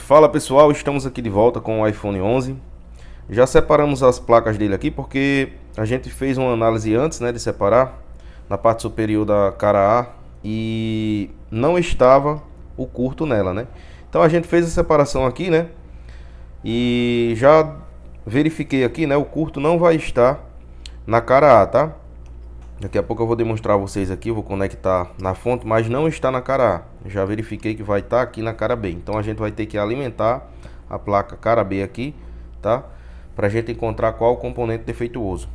Fala pessoal, estamos aqui de volta com o iPhone 11. Já separamos as placas dele aqui porque a gente fez uma análise antes, né, de separar na parte superior da cara A e não estava o curto nela, né? Então a gente fez a separação aqui, né? E já verifiquei aqui, né? O curto não vai estar na cara A, tá? Daqui a pouco eu vou demonstrar a vocês aqui, vou conectar na fonte, mas não está na cara A. Já verifiquei que vai estar aqui na cara B. Então a gente vai ter que alimentar a placa cara B aqui, tá? Pra gente encontrar qual o componente defeituoso.